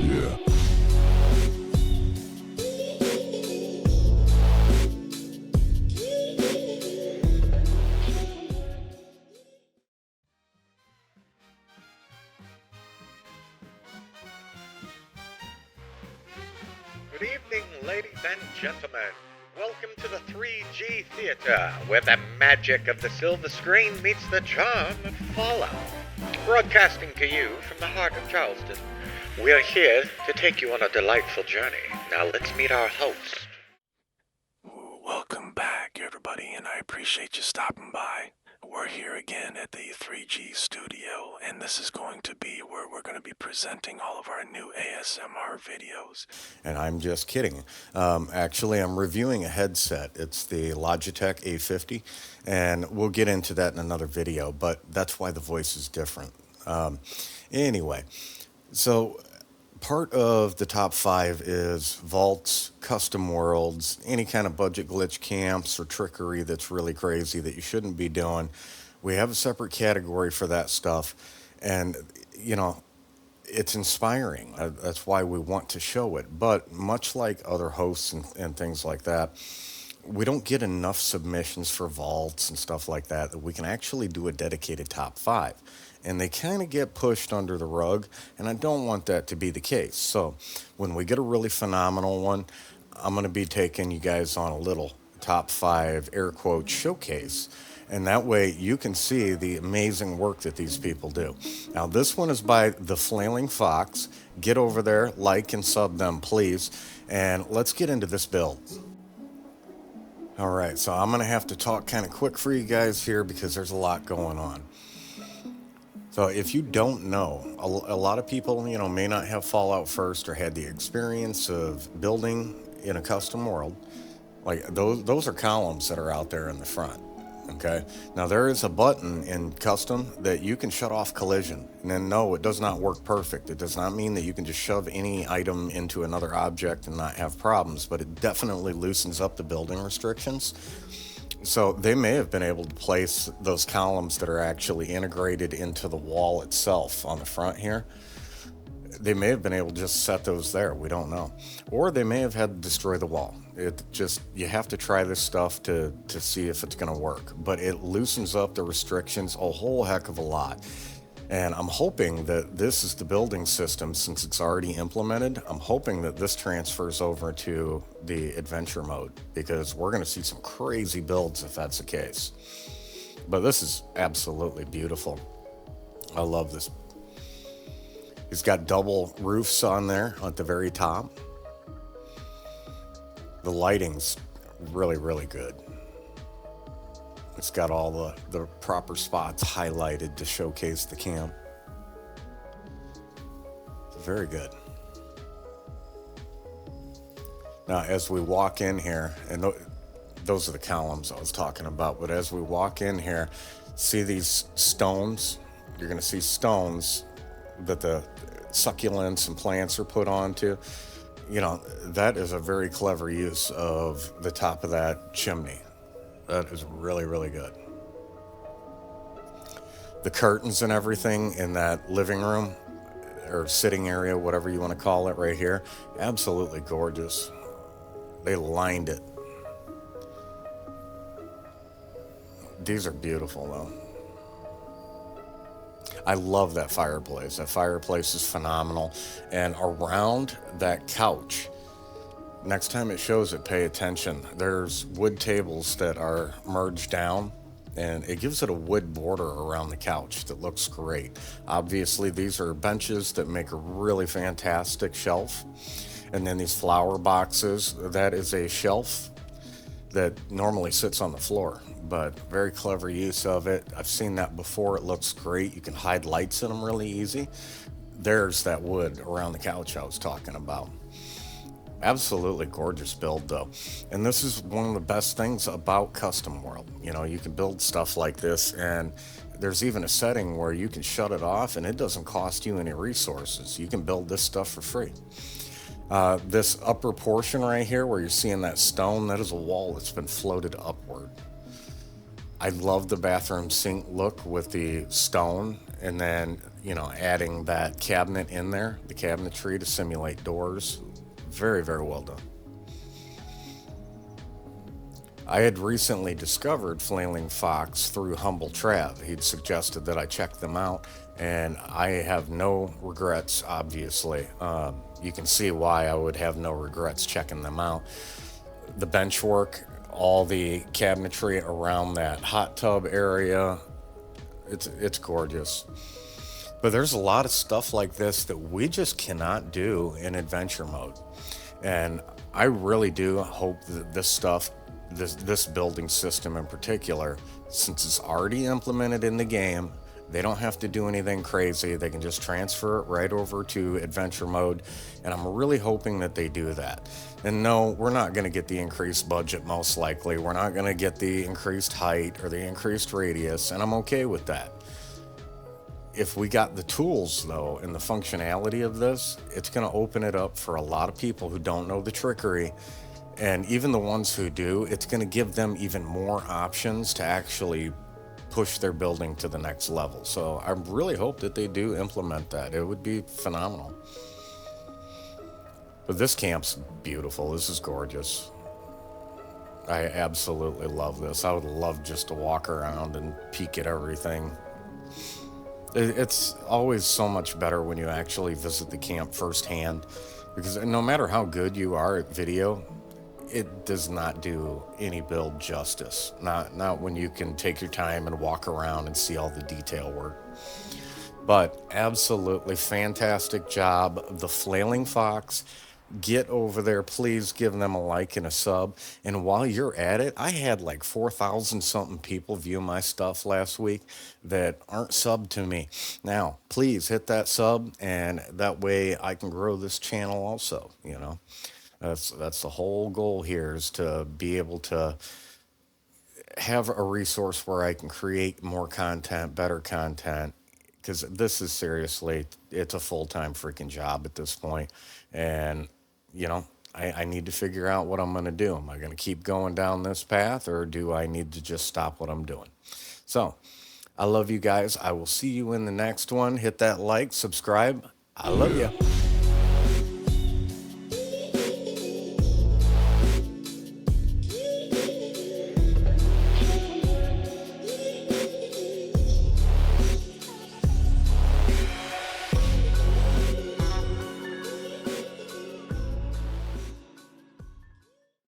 Yeah. Good evening, ladies and gentlemen. Welcome to the 3G Theater, where the magic of the silver screen meets the charm of Fallout. Broadcasting to you from the heart of Charleston. We're here to take you on a delightful journey. Now let's meet our host. Welcome back, everybody, and I appreciate you stopping by. We're here again at the 3G studio, and this is going to be where we're going to be presenting all of our new ASMR videos. And I'm just kidding. Actually, I'm reviewing a headset. It's the Logitech A50, and we'll get into that in another video, but that's why the voice is different. Anyway, so part of the top 5 is vaults, custom worlds, any kind of budget glitch camps or trickery that's really crazy that you shouldn't be doing. We have a separate category for that stuff, and it's inspiring. That's why we want to show it. But much like other hosts and things like that, we don't get enough submissions for vaults and stuff like that we can actually do a dedicated top 5. And they kind of get pushed under the rug, and I don't want that to be the case. So when we get a really phenomenal one, I'm going to be taking you guys on a little top 5 air quote showcase. And that way you can see the amazing work that these people do. Now, this one is by the Flailing Fox. Get over there, like and sub them, please. And let's get into this build. All right, so I'm going to have to talk kind of quick for you guys here because there's a lot going on. So if you don't know, a lot of people, may not have Fallout First or had the experience of building in a custom world. Like those are columns that are out there in the front. Okay. Now there is a button in custom that you can shut off collision. And then no, it does not work perfect. It does not mean that you can just shove any item into another object and not have problems, but it definitely loosens up the building restrictions. So they may have been able to place those columns that are actually integrated into the wall itself on the front here. They may have been able to just set those there. We don't know. Or they may have had to destroy the wall. You have to try this stuff to see if it's going to work. But it loosens up the restrictions a whole heck of a lot. And I'm hoping that this is the building system since it's already implemented. I'm hoping that this transfers over to the adventure mode because we're going to see some crazy builds if that's the case. But this is absolutely beautiful. I love this. It's got double roofs on there at the very top. The lighting's really, really good. It's got all the proper spots highlighted to showcase the camp. It's very good. Now, as we walk in here, and those are the columns I was talking about, but as we walk in here, see these stones? You're going to see stones that the succulents and plants are put onto. That is a very clever use of the top of that chimney. That is really, really good. The curtains and everything in that living room or sitting area, whatever you want to call it right here, absolutely gorgeous. They lined it. These are beautiful though. I love that fireplace. That fireplace is phenomenal. And around that couch, next time it shows it, pay attention. There's wood tables that are merged down, and it gives it a wood border around the couch that looks great. Obviously, these are benches that make a really fantastic shelf. And then these flower boxes, that is a shelf that normally sits on the floor, but very clever use of it. I've seen that before. It looks great. You can hide lights in them really easy. There's that wood around the couch I was talking about. Absolutely gorgeous build though. And this is one of the best things about Custom World. You can build stuff like this, and there's even a setting where you can shut it off and it doesn't cost you any resources. You can build this stuff for free. This upper portion right here where you're seeing that stone, that is a wall that's been floated upward. I love the bathroom sink look with the stone, and then adding that cabinet in there, the cabinetry to simulate doors. Very, very well done. I had recently discovered Flailing Fox through Humble Trav. He'd suggested that I check them out, and I have no regrets, obviously. You can see why I would have no regrets checking them out. The bench work, all the cabinetry around that hot tub area, it's gorgeous. But there's a lot of stuff like this that we just cannot do in adventure mode. And I really do hope that this stuff, this building system in particular, since it's already implemented in the game, they don't have to do anything crazy. They can just transfer it right over to adventure mode. And I'm really hoping that they do that. And no, we're not going to get the increased budget, most likely. We're not going to get the increased height or the increased radius. And I'm okay with that. If we got the tools, though, and the functionality of this, it's going to open it up for a lot of people who don't know the trickery. And even the ones who do, it's going to give them even more options to actually push their building to the next level. So I really hope that they do implement that. It would be phenomenal. But this camp's beautiful. This is gorgeous. I absolutely love this. I would love just to walk around and peek at everything. It's always so much better when you actually visit the camp firsthand, because no matter how good you are at video, it does not do any build justice. Not when you can take your time and walk around and see all the detail work. But absolutely fantastic job, the Flailing Fox. Get over there, please give them a like and a sub. And while you're at it, I had like 4,000 something people view my stuff last week that aren't subbed to me. Now, please hit that sub, and that way I can grow this channel also. That's the whole goal here, is to be able to have a resource where I can create more content, better content, because this is seriously, it's a full-time freaking job at this point. And, you know, I need to figure out what I'm going to do. Am I going to keep going down this path, or do I need to just stop what I'm doing? So, I love you guys. I will see you in the next one. Hit that like, subscribe. I love you.